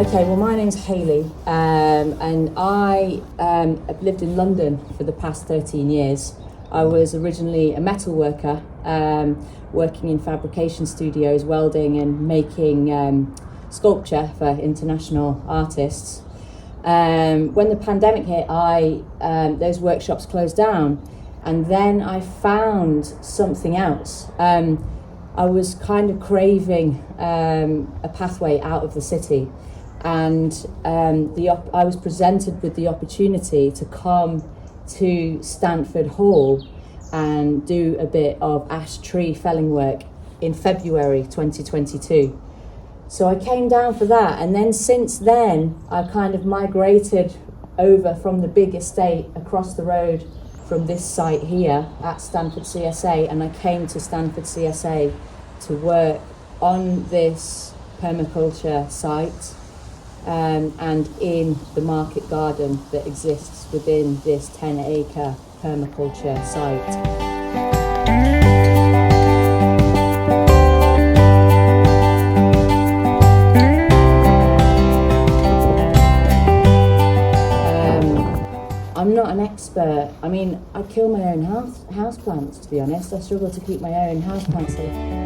Okay, well, my name's Hayley, and I have lived in London for the past 13 years. I was originally a metal worker, working in fabrication studios, welding and making sculpture for international artists. When the pandemic hit, those workshops closed down, and then I found something else. I was kind of craving a pathway out of the city, and I was presented with the opportunity to come to Stanford Hall and do a bit of ash tree felling work in February 2022. So I came down for that, and then since then I kind of migrated over from the big estate across the road from this site here at Stanford CSA, and I came to Stanford CSA to work on this permaculture site and in the market garden that exists within this 10-acre permaculture site. I'm not an expert. I mean, I kill my own house plants, to be honest. I struggle to keep my own house plants alive.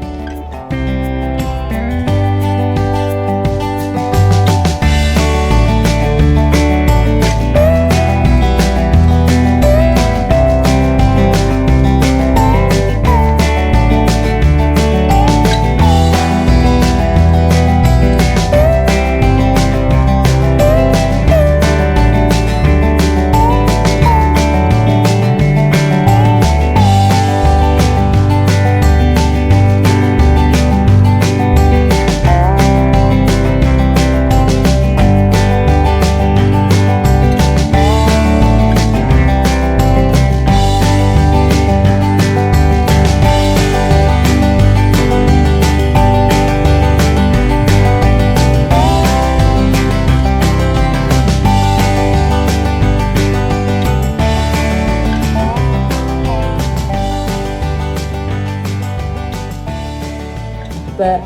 But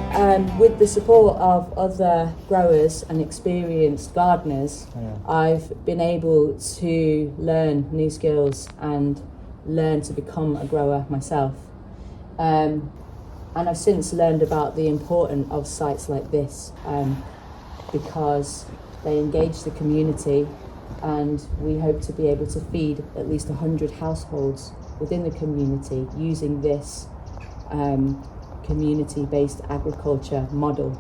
with the support of other growers and experienced gardeners, I've been able to learn new skills and learn to become a grower myself. And I've since learned about the importance of sites like this because they engage the community, and we hope to be able to feed at least 100 households within the community using this community-based agriculture model.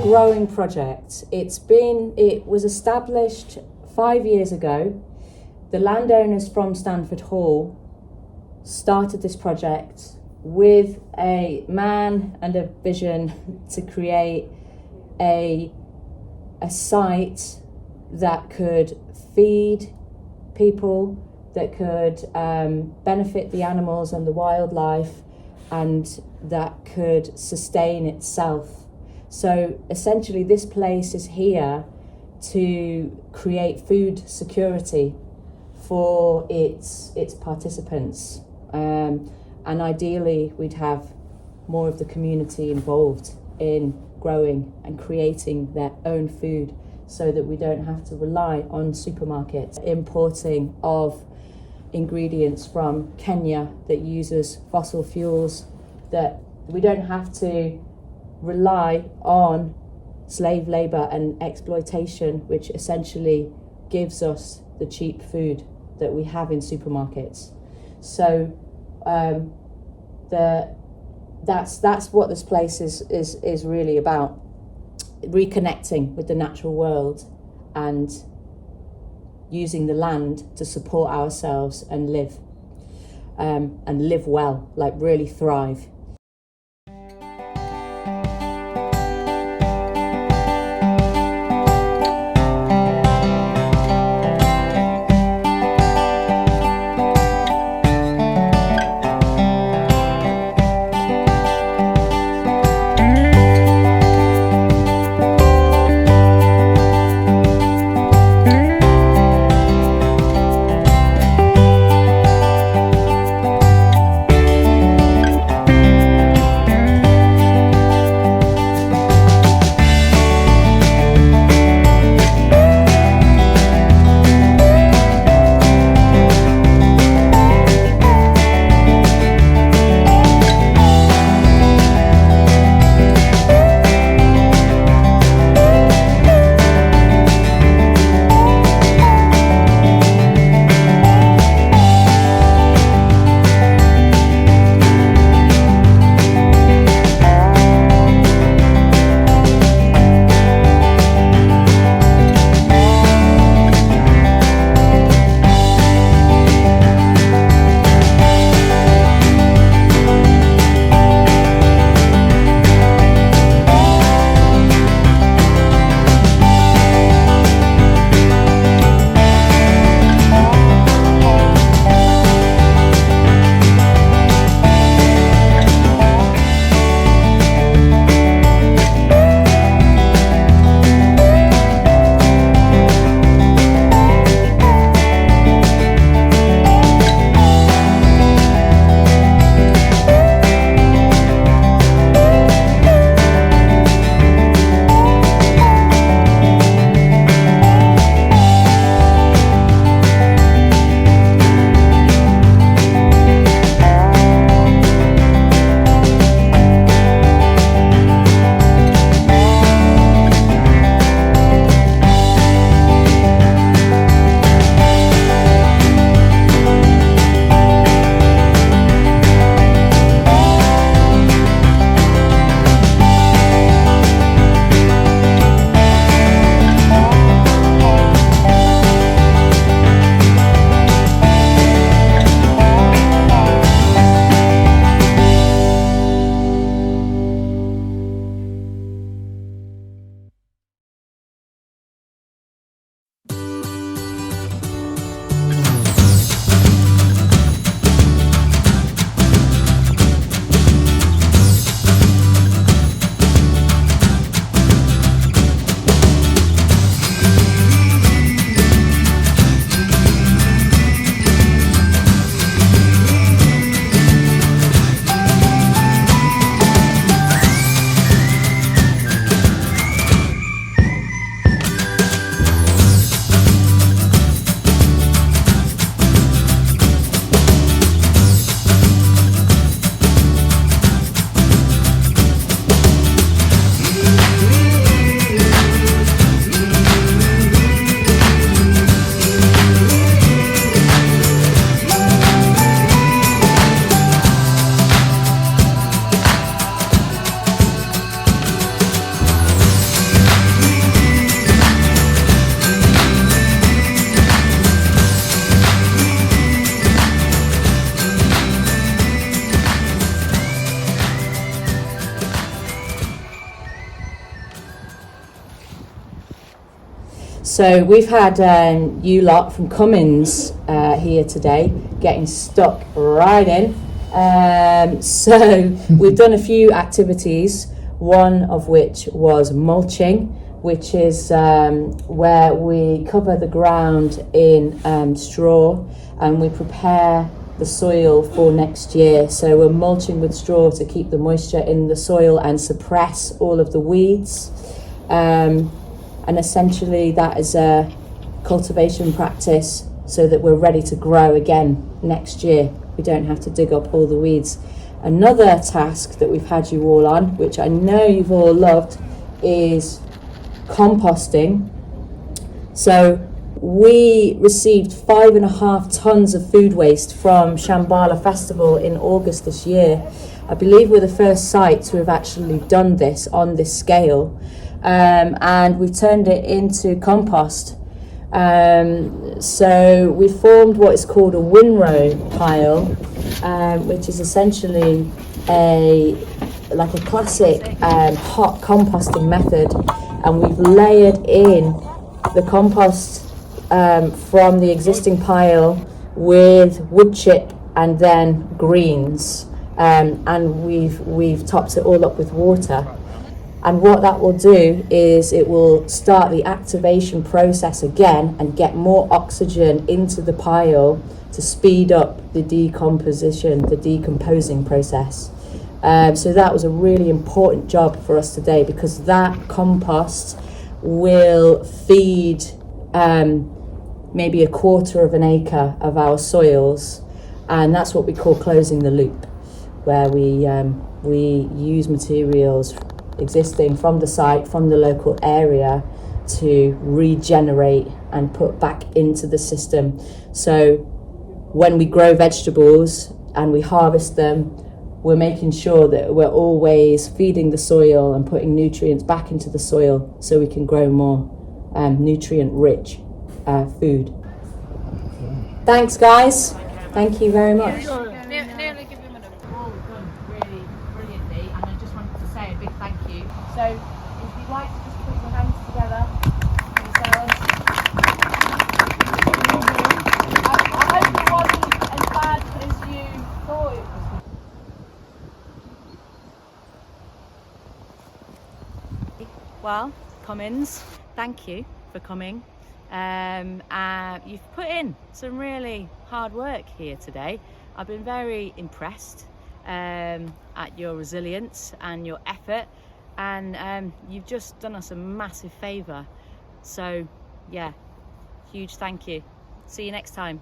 Growing project. It was established 5 years ago. The landowners from Stanford Hall started this project with a man and a vision to create a site that could feed people, that could benefit the animals and the wildlife, and that could sustain itself. So essentially this place is here to create food security for its participants. And ideally we'd have more of the community involved in growing and creating their own food so that we don't have to rely on supermarkets importing of ingredients from Kenya that uses fossil fuels, that we don't have to rely on slave labour and exploitation, which essentially gives us the cheap food that we have in supermarkets. So that's what this place is really about, reconnecting with the natural world and using the land to support ourselves and live well, like really thrive. So we've had you lot from Cummins here today, getting stuck right in. So we've done a few activities, one of which was mulching, which is where we cover the ground in straw and we prepare the soil for next year. So we're mulching with straw to keep the moisture in the soil and suppress all of the weeds. And essentially that is a cultivation practice so that we're ready to grow again next year. We don't have to dig up all the weeds. Another task that we've had you all on, which I know you've all loved, is composting. So We received 5.5 tons of food waste from Shambhala Festival in August this year. I believe we're the first site to have actually done this on this scale, and we've turned it into compost. So we formed what is called a windrow pile, which is essentially like a classic hot composting method, and we've layered in the compost from the existing pile with wood chip and then greens, and we've topped it all up with water. And what that will do is it will start the activation process again and get more oxygen into the pile to speed up the decomposing process. So that was a really important job for us today, because that compost will feed maybe 1/4 of an acre of our soils, and that's what we call closing the loop, where we use materials existing from the site, from the local area, to regenerate and put back into the system. So when we grow vegetables and we harvest them, we're making sure that we're always feeding the soil and putting nutrients back into the soil so we can grow more nutrient-rich food. Thanks, guys. Thank you very much. So if you'd like to just put your hands together yourselves. I hope it wasn't as bad as you thought it was. Well, Cummins, thank you for coming. You've put in some really hard work here today. I've been very impressed at your resilience and your effort. And you've just done us a massive favour. So, yeah, huge thank you. See you next time.